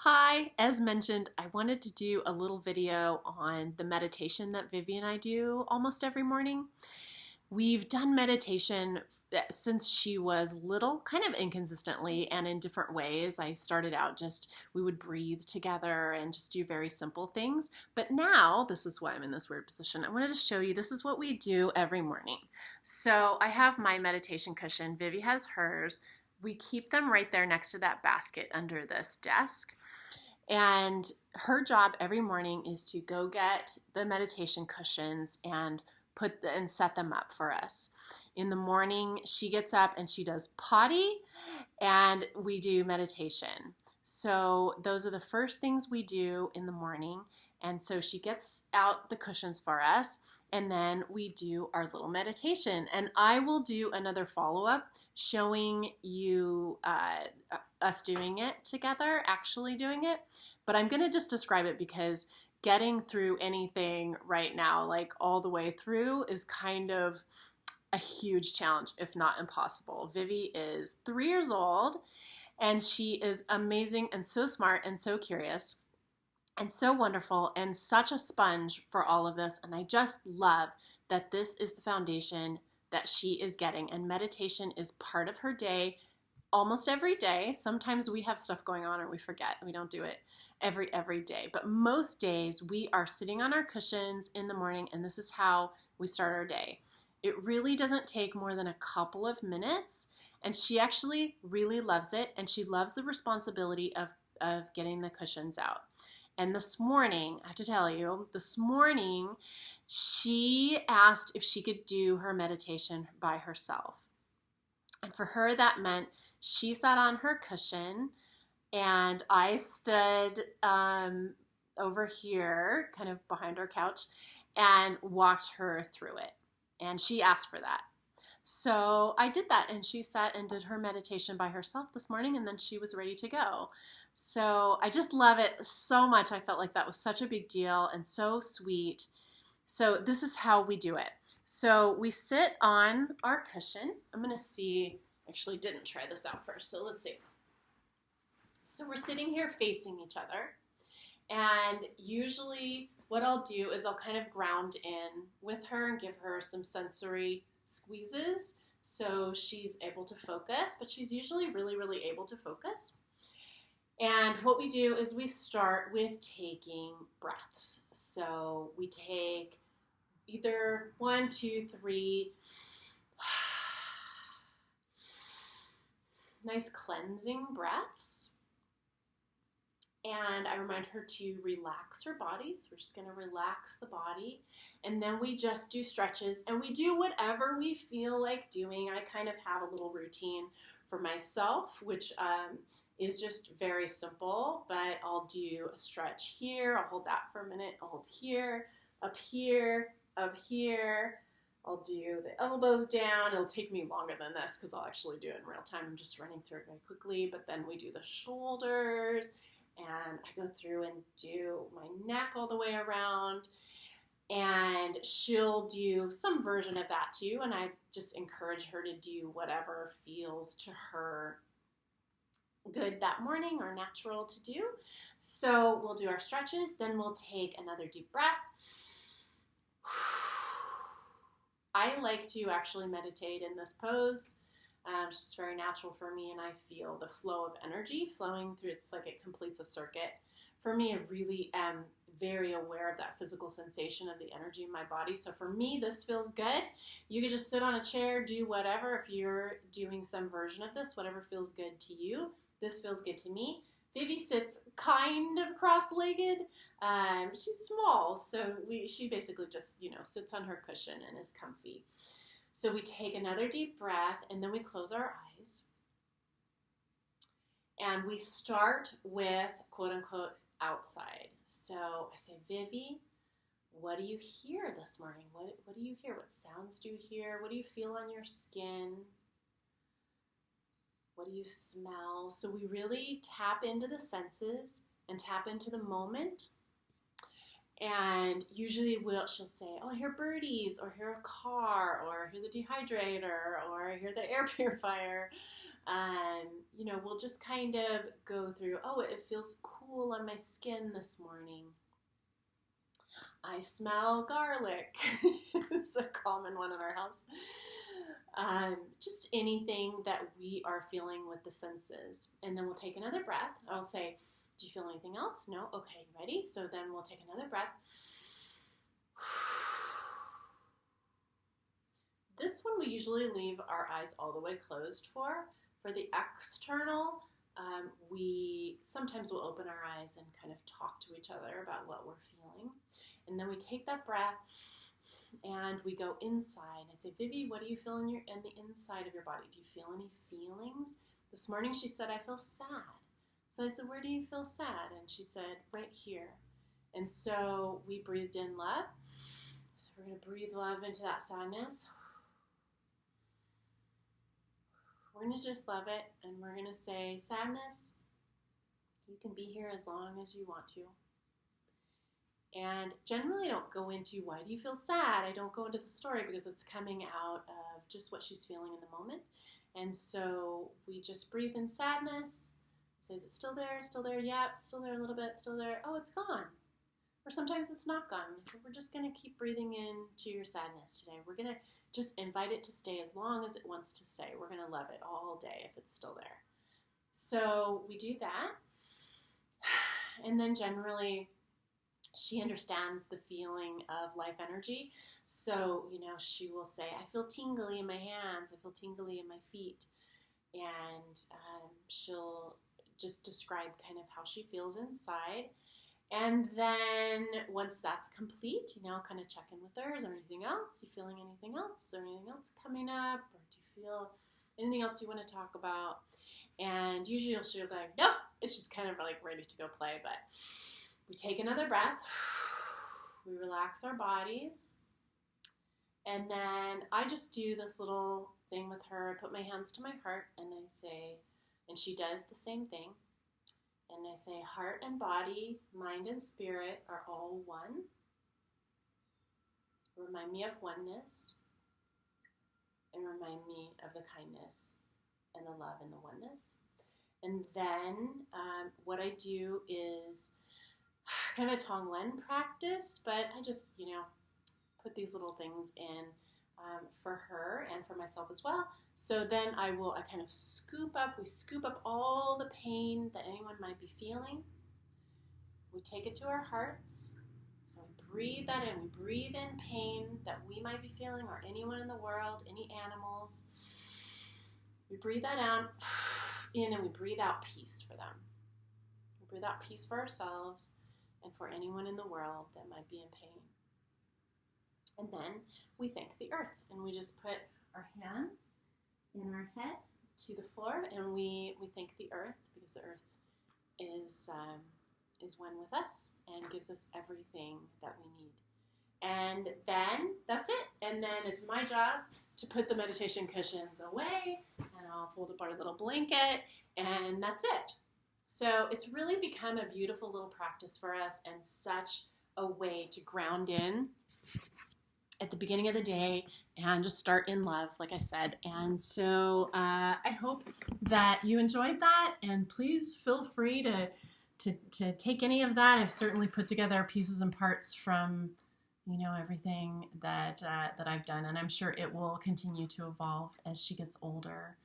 Hi, as mentioned, I wanted to do a little video on the meditation that Vivien and I do almost every morning. We've done meditation since she was little, kind of inconsistently and in different ways. I started out we would breathe together and just do very simple things. But now, this is why I'm in this weird position. I wanted to show you this is what we do every morning. So I have my meditation cushion, Vivi has hers. We keep them right there next to that basket under this desk. And her job every morning is to go get the meditation cushions and set them up for us. In the morning, she gets up and she does potty and we do meditation. So those are the first things we do in the morning. And so she gets out the cushions for us and then we do our little meditation. And I will do another follow-up showing you us doing it together, actually doing it. But I'm going to just describe it because getting through anything right now, like all the way through, is kind of a huge challenge, if not impossible. Vivi is 3 years old and she is amazing and so smart and so curious and so wonderful and such a sponge for all of this. And I just love that this is the foundation that she is getting, and meditation is part of her day almost every day. Sometimes we have stuff going on or we forget. We don't do it every day. But most days we are sitting on our cushions in the morning and this is how we start our day. It really doesn't take more than a couple of minutes, and she actually really loves it, and she loves the responsibility of getting the cushions out. And this morning, I have to tell you, this morning she asked if she could do her meditation by herself. And for her, that meant she sat on her cushion and I stood over here, kind of behind our couch, and walked her through it. And she asked for that. So I did that, and she sat and did her meditation by herself this morning, and then she was ready to go. So I just love it so much. I felt like that was such a big deal and so sweet. So this is how we do it. So we sit on our cushion. I'm going to see, actually didn't try this out first, so let's see. So we're sitting here facing each other, and usually what I'll do is I'll kind of ground in with her and give her some sensory squeezes so she's able to focus, but she's usually really able to focus. And what we do is we start with taking breaths. So we take either 1, 2, 3 nice cleansing breaths. And I remind her to relax her body. So we're just going to relax the body. And then we just do stretches. And we do whatever we feel like doing. I kind of have a little routine for myself, which is just very simple. But I'll do a stretch here. I'll hold that for a minute. I'll hold here, up here, up here. I'll do the elbows down. It'll take me longer than this because I'll actually do it in real time. I'm just running through it very quickly. But then we do the shoulders. And I go through and do my neck all the way around, and she'll do some version of that too, and I just encourage her to do whatever feels to her good that morning or natural to do. So we'll do our stretches, then we'll take another deep breath. I like to actually meditate in this pose. It's just very natural for me, and I feel the flow of energy flowing through. It's like it completes a circuit. For me, I really am very aware of that physical sensation of the energy in my body. So for me, this feels good. You could just sit on a chair, do whatever. If you're doing some version of this, whatever feels good to you. This feels good to me. Vivi sits kind of cross-legged. She's small, so she basically just, sits on her cushion and is comfy. So we take another deep breath, and then we close our eyes. And we start with, quote-unquote, outside. So I say, Vivi, what do you hear this morning? What do you hear? What sounds do you hear? What do you feel on your skin? What do you smell? So we really tap into the senses and tap into the moment. And usually she'll say, oh, I hear birdies, or I hear a car, or I hear the dehydrator, or I hear the air purifier. We'll just kind of go through, oh, it feels cool on my skin this morning. I smell garlic. It's a common one in our house. Just anything that we are feeling with the senses. And then we'll take another breath. I'll say, do you feel anything else? No? Okay, ready? So then we'll take another breath. This one we usually leave our eyes all the way closed for. For the external, we sometimes will open our eyes and kind of talk to each other about what we're feeling. And then we take that breath and we go inside. I say, Vivi, what do you feel in the inside of your body? Do you feel any feelings? This morning she said, I feel sad. So I said, where do you feel sad? And she said, right here. And so we breathed in love. So we're going to breathe love into that sadness. We're going to just love it, and we're going to say, sadness, you can be here as long as you want to. And generally I don't go into, why do you feel sad? I don't go into the story because it's coming out of just what she's feeling in the moment. And so we just breathe in sadness. Say, is it still there? Still there? Yep. Still there a little bit. Still there. Oh, it's gone. Or sometimes it's not gone. So we're just going to keep breathing into your sadness today. We're going to just invite it to stay as long as it wants to stay. We're going to love it all day if it's still there. So we do that. And then generally she understands the feeling of life energy. So, she will say, I feel tingly in my hands. I feel tingly in my feet. And she'll just describe kind of how she feels inside. And then once that's complete, kind of check in with her. Is there anything else? You feeling anything else? Is there anything else coming up? Or do you feel anything else you want to talk about? And usually she'll go, nope. It's just kind of like ready to go play. But we take another breath. We relax our bodies. And then I just do this little thing with her. I put my hands to my heart and I say, and she does the same thing. And I say, heart and body, mind and spirit are all one. Remind me of oneness. And remind me of the kindness and the love and the oneness. And then what I do is kind of a Tonglen practice, but I just, put these little things in for her and for myself as well. So then I kind of we scoop up all the pain that anyone might be feeling. We take it to our hearts. So we breathe that in. We breathe in pain that we might be feeling, or anyone in the world, any animals. We breathe that out in, and we breathe out peace for them. We breathe out peace for ourselves and for anyone in the world that might be in pain. And then we thank the earth, and we just put our hands in our head to the floor, and we thank the earth, because the earth is one with us and gives us everything that we need. And then that's it. And then it's my job to put the meditation cushions away, and I'll fold up our little blanket, and that's it. So it's really become a beautiful little practice for us, and such a way to ground in at the beginning of the day and just start in love, like I said. And so I hope that you enjoyed that, and please feel free to take any of that. I've certainly put together pieces and parts from everything that I've done, and I'm sure it will continue to evolve as she gets older.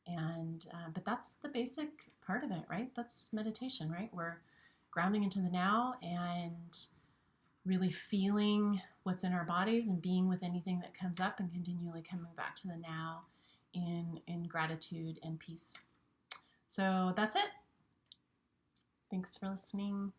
And but that's the basic part of it, right? That's meditation, right? We're grounding into the now and really feeling what's in our bodies and being with anything that comes up, and continually coming back to the now in gratitude and peace. So that's it. Thanks for listening.